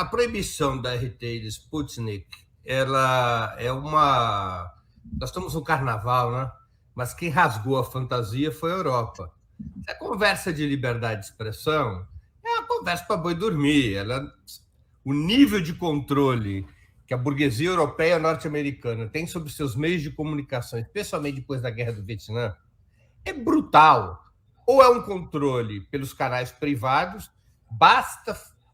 a proibição da RT e do Sputnik, ela é uma... Nós estamos no carnaval, né? Mas quem rasgou a fantasia foi a Europa. A conversa de liberdade de expressão é uma conversa para boi dormir. O nível de controle que a burguesia europeia norte-americana tem sobre seus meios de comunicação, especialmente depois da Guerra do Vietnã, é brutal. Ou é um controle pelos canais privados,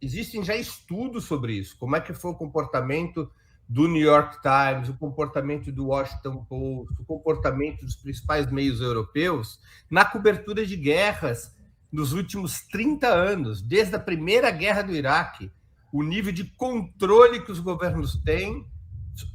existem já estudos sobre isso, como é que foi o comportamento do New York Times, o comportamento do Washington Post, o comportamento dos principais meios europeus na cobertura de guerras nos últimos 30 anos, desde a primeira guerra do Iraque, o nível de controle que os governos têm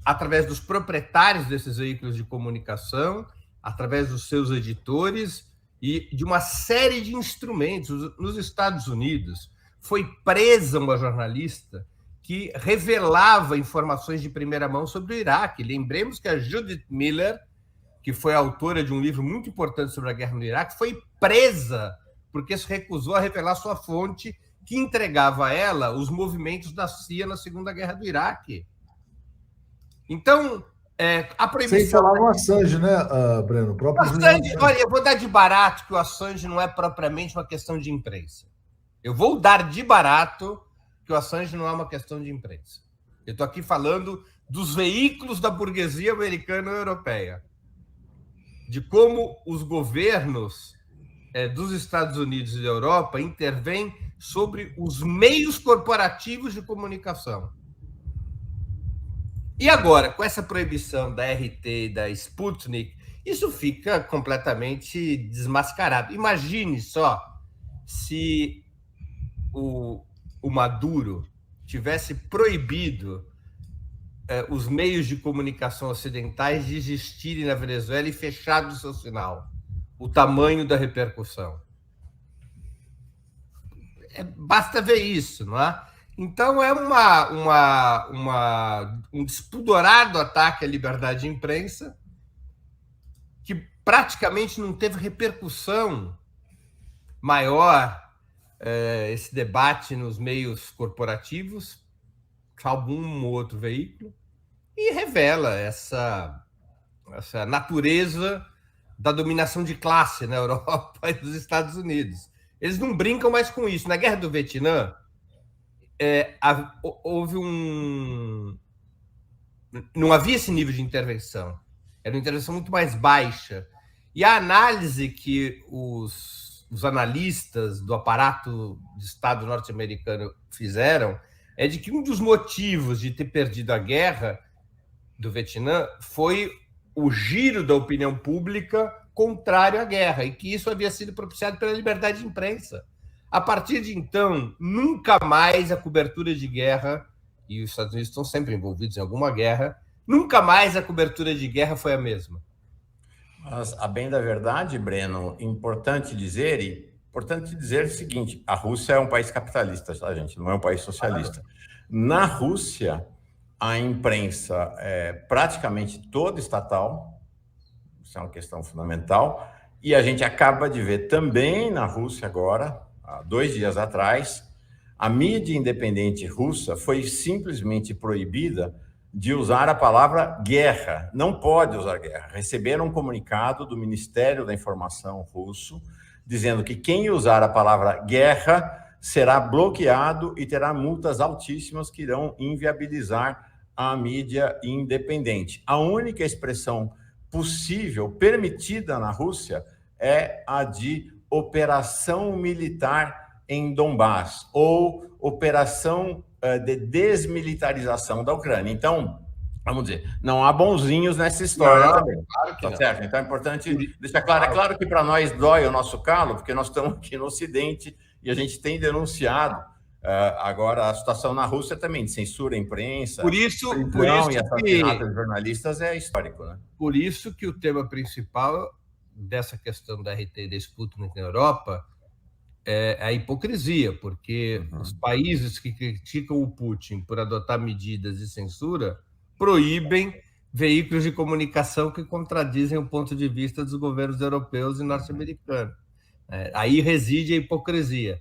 através dos proprietários desses veículos de comunicação, através dos seus editores e de uma série de instrumentos. Nos Estados Unidos, foi presa uma jornalista que revelava informações de primeira mão sobre o Iraque. Lembremos que a Judith Miller, que foi autora de um livro muito importante sobre a guerra no Iraque, foi presa porque se recusou a revelar sua fonte, que entregava a ela os movimentos da CIA na Segunda Guerra do Iraque. Então, a proibição... Sem falar no Assange, né, Breno? O próprio Assange, olha, eu vou dar de barato que o Assange não é propriamente uma questão de imprensa. Eu vou dar de barato que o Assange não é uma questão de imprensa. Eu estou aqui falando dos veículos da burguesia americana e europeia, de como os governos dos Estados Unidos e da Europa intervêm sobre os meios corporativos de comunicação. E agora, com essa proibição da RT e da Sputnik, isso fica completamente desmascarado. Imagine só se o Maduro tivesse proibido os meios de comunicação ocidentais de existirem na Venezuela e fechado o seu sinal. O tamanho da repercussão. Basta ver isso, não é? Então, é um despudorado ataque à liberdade de imprensa que praticamente não teve repercussão maior, esse debate nos meios corporativos, salvo um ou outro veículo, e revela essa natureza da dominação de classe na Europa e nos Estados Unidos. Eles não brincam mais com isso. Na Guerra do Vietnã, houve não havia esse nível de intervenção. Era uma intervenção muito mais baixa. E a análise que os analistas do aparato de Estado norte-americano fizeram é de que um dos motivos de ter perdido a guerra do Vietnã foi o giro da opinião pública contrário à guerra, e que isso havia sido propiciado pela liberdade de imprensa. A partir de então, nunca mais a cobertura de guerra, e os Estados Unidos estão sempre envolvidos em alguma guerra, nunca mais a cobertura de guerra foi a mesma. Mas, a bem da verdade, Breno, importante dizer o seguinte: a Rússia é um país capitalista, tá, gente? Não é um país socialista. Na Rússia, a imprensa é praticamente toda estatal, isso é uma questão fundamental, e a gente acaba de ver também na Rússia agora, há 2 dias atrás, a mídia independente russa foi simplesmente proibida de usar a palavra guerra. Não pode usar guerra. Receberam um comunicado do Ministério da Informação russo dizendo que quem usar a palavra guerra será bloqueado e terá multas altíssimas que irão inviabilizar a mídia independente. A única expressão possível, permitida na Rússia, é a de operação militar em Donbás, ou operação de desmilitarização da Ucrânia. Então, vamos dizer, não há bonzinhos nessa história também. Claro que tá certo? Então é importante deixar claro. É claro que para nós dói o nosso calo, porque nós estamos aqui no Ocidente e a gente tem denunciado agora a situação na Rússia também, de censura à imprensa, prisão e assassinato de jornalistas é histórico, né? Por isso que o tema principal dessa questão da RT e da Sputnik na Europa é a hipocrisia, porque os países que criticam o Putin por adotar medidas de censura proíbem veículos de comunicação que contradizem o ponto de vista dos governos europeus e norte-americanos. Aí reside a hipocrisia.